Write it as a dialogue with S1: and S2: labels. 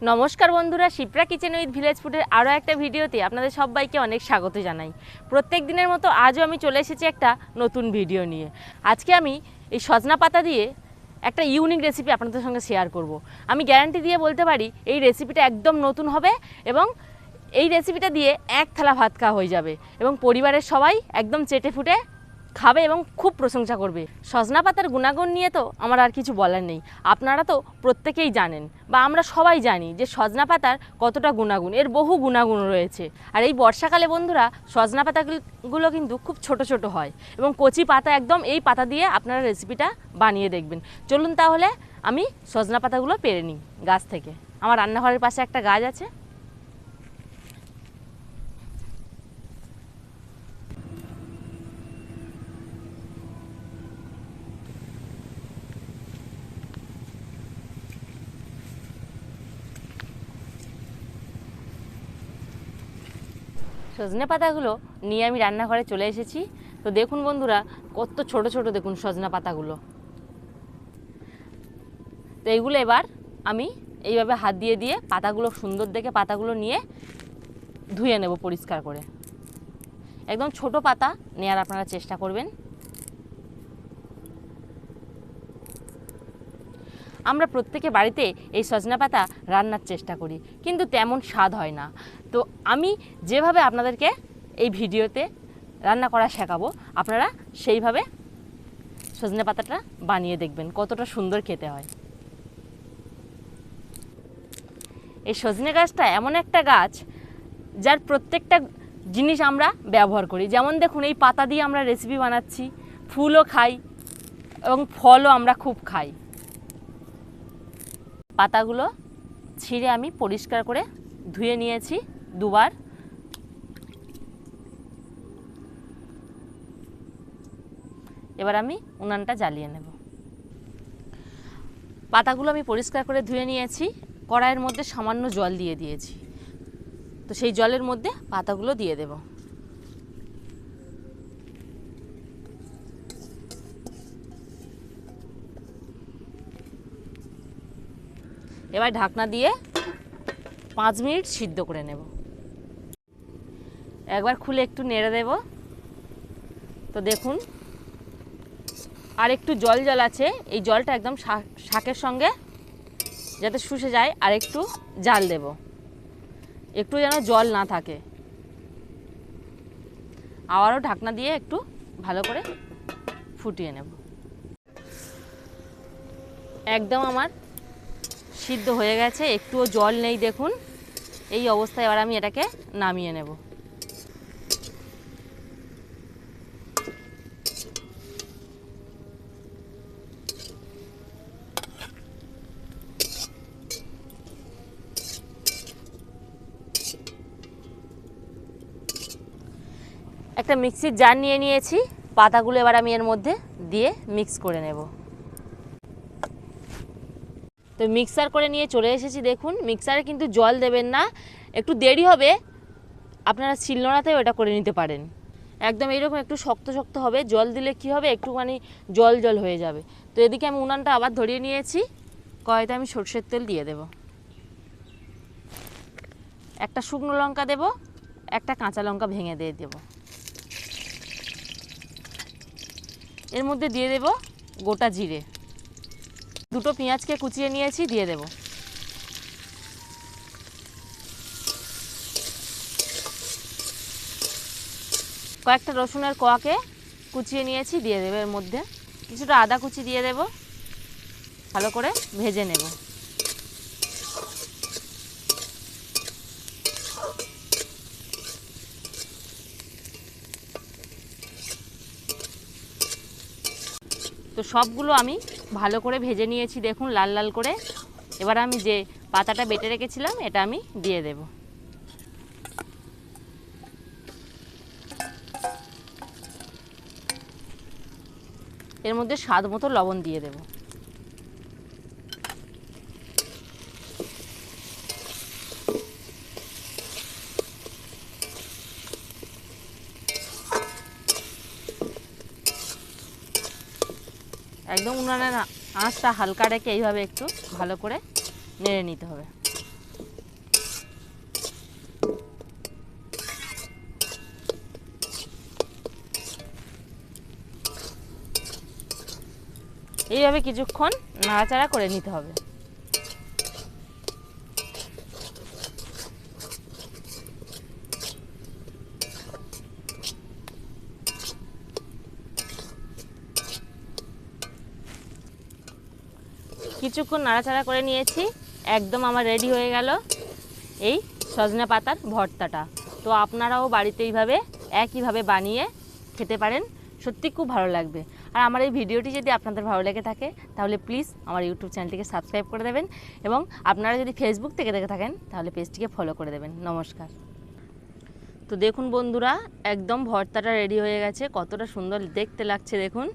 S1: নমস্কার বন্ধুরা, Shipra kitchen with village ফুডের আরও একটা ভিডিওতে আপনাদের সবাইকে অনেক স্বাগত জানাই। প্রত্যেক দিনের মতো আজও আমি চলে এসেছি একটা নতুন ভিডিও নিয়ে। আজকে আমি এই সজনা পাতা দিয়ে একটা ইউনিক রেসিপি আপনাদের সঙ্গে শেয়ার করব। আমি গ্যারান্টি দিয়ে বলতে পারি এই রেসিপিটা একদম নতুন হবে এবং এই রেসিপিটা দিয়ে এক থালা ভাত খাওয়া হয়ে যাবে এবং পরিবারের সবাই একদম চেটে ফুটে খাবে এবং খুব প্রশংসা করবে। সজনা পাতার গুণাগুণ নিয়ে তো আমার আর কিছু বলার নেই, আপনারা তো প্রত্যেকেই জানেন বা আমরা সবাই জানি যে সজনা পাতার কতটা গুণাগুণ, এর বহু গুণাগুণ রয়েছে। আর এই বর্ষাকালে বন্ধুরা সজনা পাতাগুলো কিন্তু খুব ছোট ছোট হয় এবং কচি পাতা, একদম এই পাতা দিয়ে আপনারা রেসিপিটা বানিয়ে দেখবেন। চলুন তাহলে আমি সজনা পাতাগুলো পেরে নিই গাছ থেকে। আমার রান্নাঘরের পাশে একটা গাছ আছে। সজনে পাতাগুলো নিয়ে আমি রান্নাঘরে চলে এসেছি। তো দেখুন বন্ধুরা, কত ছোট ছোট দেখুন সজনা পাতাগুলো। তো এইগুলো এবার আমি এইভাবে হাত দিয়ে দিয়ে পাতাগুলো সুন্দর দেখে পাতাগুলো নিয়ে ধুয়ে নেব পরিষ্কার করে। একদম ছোট পাতা নেওয়ার আপনারা চেষ্টা করবেন। আমরা প্রত্যেকে বাড়িতে এই সজনা পাতা রান্নার চেষ্টা করি, কিন্তু তেমন স্বাদ হয় না। তো আমি যেভাবে আপনাদেরকে এই ভিডিওতে রান্না করা শেখাবো, আপনারা সেইভাবে সজনে পাতাটা বানিয়ে দেখবেন কতটা সুন্দর খেতে হয়। এই সজনে গাছটা এমন একটা গাছ যার প্রত্যেকটা জিনিস আমরা ব্যবহার করি। যেমন দেখুন, এই পাতা দিয়ে আমরা রেসিপি বানাচ্ছি, ফুলও খাই এবং ফলও আমরা খুব খাই। পাতাগুলো ছিঁড়ে আমি পরিষ্কার করে ধুয়ে নিয়েছি দুবার। এবার আমি উনানটা জ্বালিয়ে নেব। পাতাগুলো আমি পরিষ্কার করে ধুয়ে নিয়েছি, কড়াইয়ের মধ্যে সামান্য জল দিয়ে দিয়েছি। তো সেই জলের মধ্যে পাতাগুলো দিয়ে দেব। এবার ঢাকনা দিয়ে 5 মিনিট সিদ্ধ করে নেব। একবার খুলে একটু নেড়ে দেব। তো দেখুন, আর একটু জল জল আছে, এই জলটা একদম শাকের সঙ্গে যাতে শুষে যায় আর একটু জাল দেব, একটু যেন জল না থাকে। আবারও ঢাকনা দিয়ে একটু ভালো করে ফুটিয়ে নেব। একদম আমার সিদ্ধ হয়ে গেছে, একটুও জল নেই দেখুন। এই অবস্থায় এবার আমি এটাকে নামিয়ে নেব। একটা মিক্সির জার নিয়ে নিয়েছি, পাতাগুলো এবার আমি এর মধ্যে দিয়ে মিক্স করে নেব। তো মিক্সার করে নিয়ে চলে এসেছি। দেখুন, মিক্সারে কিন্তু জল দেবেন না, একটু দেরি হবে, আপনারা শিলনোড়াতেও এটা করে নিতে পারেন। একদম এইরকম একটু শক্ত শক্ত হবে, জল দিলে কি হবে, একটুখানি জল জল হয়ে যাবে। তো এদিকে আমি উনানটা আবার ধরিয়ে নিয়েছি, কড়াইতে আমি সরষের তেল দিয়ে দেব। একটা শুকনো লঙ্কা দেব, একটা কাঁচা লঙ্কা ভেঙে দিয়ে দেব। এর মধ্যে দিয়ে দেব গোটা জিরে। দুটো পেঁয়াজকে কুচিয়ে নিয়েছি, দিয়ে দেব। কয়েকটা রসুনের কোয়াকে কুচিয়ে নিয়েছি, দিয়ে দেব। এর মধ্যে কিছুটা আদা কুচি দিয়ে দেব, ভালো করে ভেজে নেব। তো সবগুলো আমি ভালো করে ভেজে নিয়েছি দেখুন, লাল লাল করে। এবার আমি যে পাতাটা বেটে রেখেছিলাম এটা আমি দিয়ে দেব। এর মধ্যে স্বাদ মতো লবণ দিয়ে দেব। একদম উনানের আঁচটা হালকা রেখে এইভাবে একটু ভালো করে নেড়ে নিতে হবে। এইভাবে কিছুক্ষণ নাড়াচাড়া করে নিতে হবে। কিছুক্ষণ নাড়াচাড়া করে নিয়েছি, একদম আমার রেডি হয়ে গেল এই সজনে পাতার ভর্তাটা। তো আপনারাও বাড়িতে এইভাবে একইভাবে বানিয়ে খেতে পারেন, সত্যি খুব ভালো লাগবে। আর আমার এই ভিডিওটি যদি আপনাদের ভালো লেগে থাকে তাহলে প্লিজ আমার ইউটিউব চ্যানেলটিকে সাবস্ক্রাইব করে দেবেন, এবং আপনারা যদি ফেসবুক থেকে দেখে থাকেন তাহলে পেজটিকে ফলো করে দেবেন। নমস্কার। তো দেখুন বন্ধুরা, একদম ভর্তাটা রেডি হয়ে গেছে, কতটা সুন্দর দেখতে লাগছে দেখুন।